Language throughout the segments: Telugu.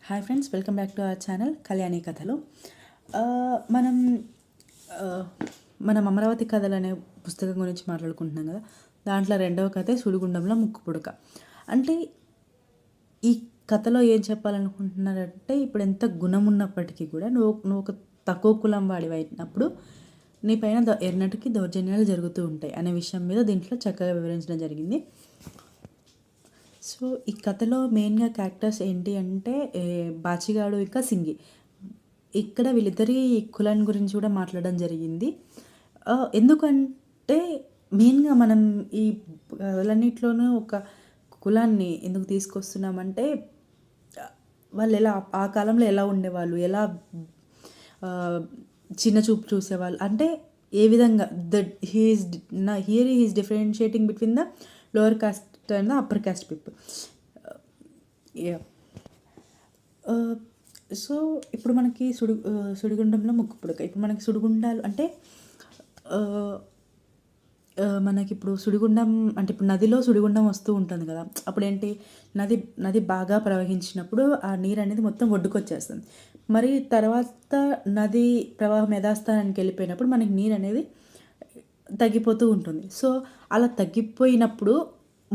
Hi friends, welcome back to our channel Kalyani కథలు. మనం మనం అమరావతి కథలు అనే పుస్తకం గురించి మాట్లాడుకుంటున్నాం కదా. దాంట్లో రెండవ కథే సుడిగుండంలో ముక్కు పుడక. అంటే ఈ కథలో ఏం చెప్పాలనుకుంటున్నారంటే, ఇప్పుడు ఎంత గుణం ఉన్నప్పటికీ కూడా నువ్వు ఒక తక్కువ కులం వాడివి అయినప్పుడు నీ పైన ఎన్నటికీ దౌర్జన్యాలు జరుగుతూ ఉంటాయి అనే విషయం మీద దీంట్లో చక్కగా వివరించడం జరిగింది. సో ఈ కథలో మెయిన్గా క్యారెక్టర్స్ ఏంటి అంటే బాచిగాడు ఇంకా సింగి. ఇక్కడ వీళ్ళిద్దరి కులాన్ని గురించి కూడా మాట్లాడడం జరిగింది. ఎందుకంటే మెయిన్గా మనం ఈ కథలన్నిట్లోనూ ఒక కులాన్ని ఎందుకు తీసుకొస్తున్నామంటే, వాళ్ళు ఎలా ఆ కాలంలో ఎలా ఉండేవాళ్ళు, ఎలా చిన్న చూపు చూసేవాళ్ళు, అంటే ఏ విధంగా here he's differentiating between the lower caste and the upper caste people. So ఇప్పుడు మనకి సుడిగుండంలో ముక్కు పుడక. ఇప్పుడు మనకి సుడిగుండాలు అంటే మనకి ఇప్పుడు సుడిగుండం అంటే ఇప్పుడు నదిలో సుడిగుండం వస్తూ ఉంటుంది కదా. అప్పుడు ఏంటి, నది బాగా ప్రవహించినప్పుడు ఆ నీరు అనేది మొత్తం ఒడ్డుకొచ్చేస్తుంది. మరి తర్వాత నది ప్రవాహం యథాస్థానానికి వెళ్ళిపోయినప్పుడు మనకి నీరు అనేది తగ్గిపోతూ ఉంటుంది. సో అలా తగ్గిపోయినప్పుడు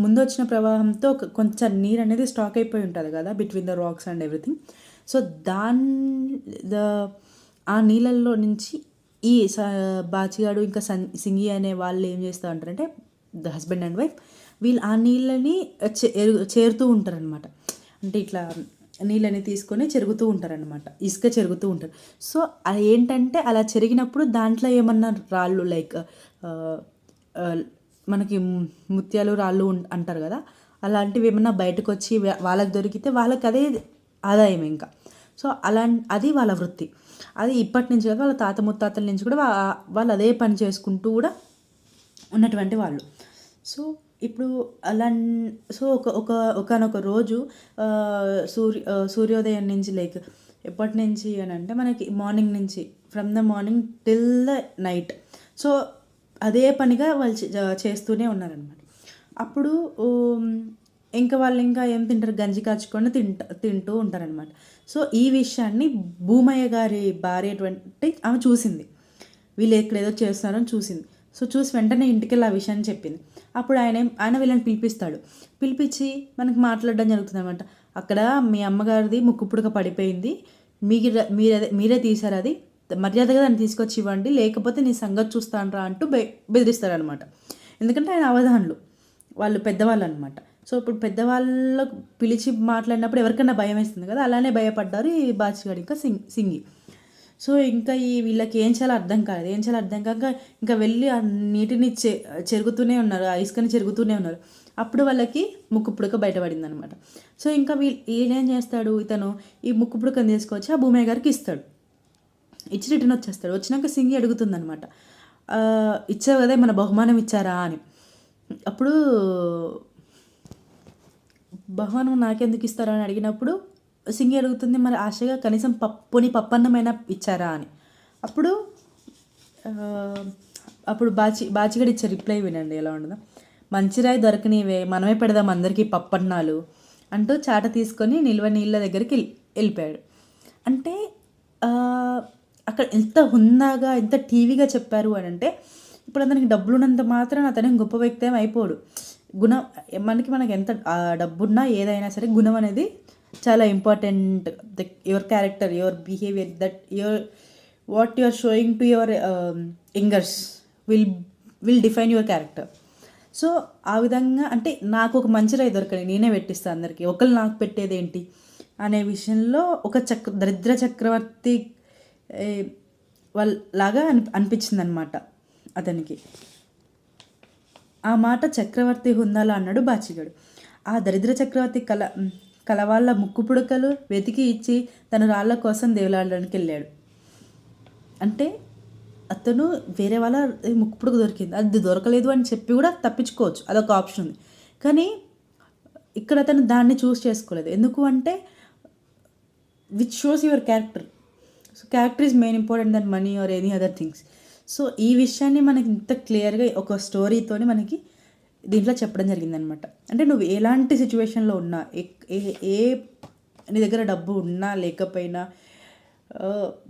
ముందు వచ్చిన ప్రవాహంతో కొంచెం నీరు అనేది స్టాక్ అయిపోయి ఉంటుంది కదా between the rocks and everything. So ఆ నీళ్ళల్లో నుంచి ఈ బాచిగాడు ఇంకా సింగి అనే వాళ్ళు ఏం చేస్తూ ఉంటారంటే, ద హస్బెండ్ అండ్ వైఫ్, వీళ్ళు ఆ నీళ్ళని చేరుతూ ఉంటారనమాట. అంటే ఇట్లా నీళ్ళని తీసుకొని చెరుగుతూ ఉంటారనమాట, ఇసుక చెరుగుతూ ఉంటారు. సో అది ఏంటంటే, అలా చెరిగినప్పుడు దాంట్లో ఏమన్నా రాళ్ళు లైక్ మనకి ముత్యాలు రాళ్ళు అంటారు కదా, అలాంటివి ఏమన్నా బయటకు వచ్చి వాళ్ళకి దొరికితే వాళ్ళకి అదే ఆదాయం ఇంకా. సో అది వాళ్ళ వృత్తి. అది ఇప్పటి నుంచి కదా, వాళ్ళ తాత ముత్తాతల నుంచి కూడా వాళ్ళు అదే పని చేసుకుంటూ కూడా ఉన్నటువంటి వాళ్ళు. సో ఇప్పుడు సో ఒకనొక రోజు సూర్యోదయం నుంచి లైక్ ఎప్పటి నుంచి అని అంటే మనకి మార్నింగ్ నుంచి, from the morning till the night. So అదే పనిగా వాళ్ళు చేస్తూనే ఉన్నారనమాట. అప్పుడు ఇంకా వాళ్ళు ఇంకా ఏం తింటారు, గంజి కాచుకొని తింటూ ఉంటారనమాట. సో ఈ విషయాన్ని భూమయ్య గారి భార్య ఆమె చూసింది, వీళ్ళు ఇక్కడ ఏదో చేస్తున్నారని చూసింది. సో చూసి వెంటనే ఇంటికి వెళ్ళి ఆ విషయాన్ని చెప్పింది. అప్పుడు ఆయన వీళ్ళని పిలిపించి మనకి మాట్లాడడం జరుగుతుంది అనమాట. అక్కడ మీ అమ్మగారిది ముక్కు పుడక పడిపోయింది, మీరే తీశారు, అది మర్యాదగా దాన్ని తీసుకొచ్చి ఇవ్వండి, లేకపోతే నీ సంగతి చూస్తానరా అంటూ బెదిరిస్తారనమాట. ఎందుకంటే ఆయన అవధానులు, వాళ్ళు పెద్దవాళ్ళు అనమాట. సో ఇప్పుడు పెద్దవాళ్ళకు పిలిచి మాట్లాడినప్పుడు ఎవరికైనా భయం వేస్తుంది కదా, అలానే భయపడ్డారు ఈ బాచిగాడు ఇంకా సింగి. సో ఇంకా వీళ్ళకి ఏం చేయాలో అర్థం కాక ఇంకా వెళ్ళి ఆ నీటిని చెరుగుతూనే ఉన్నారు, ఆ ఇసుకని చెరుగుతూనే ఉన్నారు. అప్పుడు వాళ్ళకి ముక్కు పుడక బయటపడింది అనమాట. సో ఇంకా వీళ్ళేం చేస్తాడు, ఇతను ఈ ముక్కు పుడకని తీసుకొచ్చి ఆ భూమయ్య గారికి ఇస్తాడు. ఇచ్చి రిటర్న్ వచ్చేస్తాడు. వచ్చినాక సింగి అడుగుతుంది అనమాట, ఇచ్చావు కదా, మన బహుమానం ఇచ్చారా అని. అప్పుడు బహుమానం నాకెందుకు ఇస్తారా అని అడిగినప్పుడు సింగి అడుగుతుంది, మరి ఆశగా కనీసం పప్పన్నమైనా ఇచ్చారా అని. అప్పుడు బాచిగడి ఇచ్చే రిప్లై వినండి ఎలా ఉండదో. మంచిరాయి దొరకనివే, మనమే పెడదాం అందరికీ పప్పన్నాలు అంటూ చాట తీసుకొని నిల్వ నీళ్ళ దగ్గరికి వెళ్ళిపోయాడు. అంటే అక్కడ ఎంత హుందాగా, ఎంత టీవీగా చెప్పారు అని అంటే, ఇప్పుడు అతనికి డబ్బులు ఉన్నంత మాత్రం అతనికి గొప్ప వ్యక్తి ఏమి అయిపోడు. మనకి ఎంత డబ్బున్నా ఏదైనా సరే గుణం అనేది చాలా important. Your character, your behaviour, what you are showing to your youngers will define your character. So ఆ విధంగా అంటే నాకు ఒక మంచి రాయి దొరకని నేనే పెట్టిస్తాను అందరికీ, ఒకళ్ళు నాకు పెట్టేదేంటి అనే విషయంలో ఒక దరిద్ర చక్రవర్తి లాగా అనిపించింది అనమాట అతనికి. ఆ మాట చక్రవర్తి హుందాలో అన్నాడు బాచిగాడు. ఆ దరిద్ర చక్రవర్తి కలవాళ్ళ ముక్కు పుడకలు వెతికి ఇచ్చి తన రాళ్ళ కోసం దేవులాడడానికి వెళ్ళాడు. అంటే అతను వేరే వాళ్ళ ముక్కు పుడక దొరికింది, అది దొరకలేదు అని చెప్పి కూడా తప్పించుకోవచ్చు, అదొక ఆప్షన్ ఉంది. కానీ ఇక్కడ అతను దాన్ని చూస్ చేసుకోలేదు. ఎందుకు అంటే which shows your character. So character is main important than money or any other things. So ఈ విషయాన్ని మనకి ఇంత క్లియర్గా ఒక స్టోరీతోని మనకి దీంట్లో చెప్పడం జరిగిందనమాట. అంటే నువ్వు ఎలాంటి సిచ్యువేషన్లో ఉన్నా, ఏ నీ దగ్గర డబ్బు ఉన్నా లేకపోయినా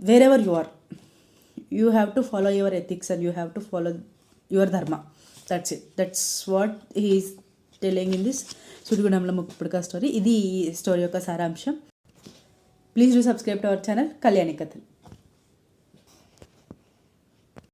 wherever you are, you have to follow your ethics and you have to follow your dharma. That's what he's telling in this సుడిగుండంలో ముక్కుపుడక స్టోరీ. ఇది ఈ స్టోరీ యొక్క సారాంశం. Please do subscribe to our channel Kalyani కథలు.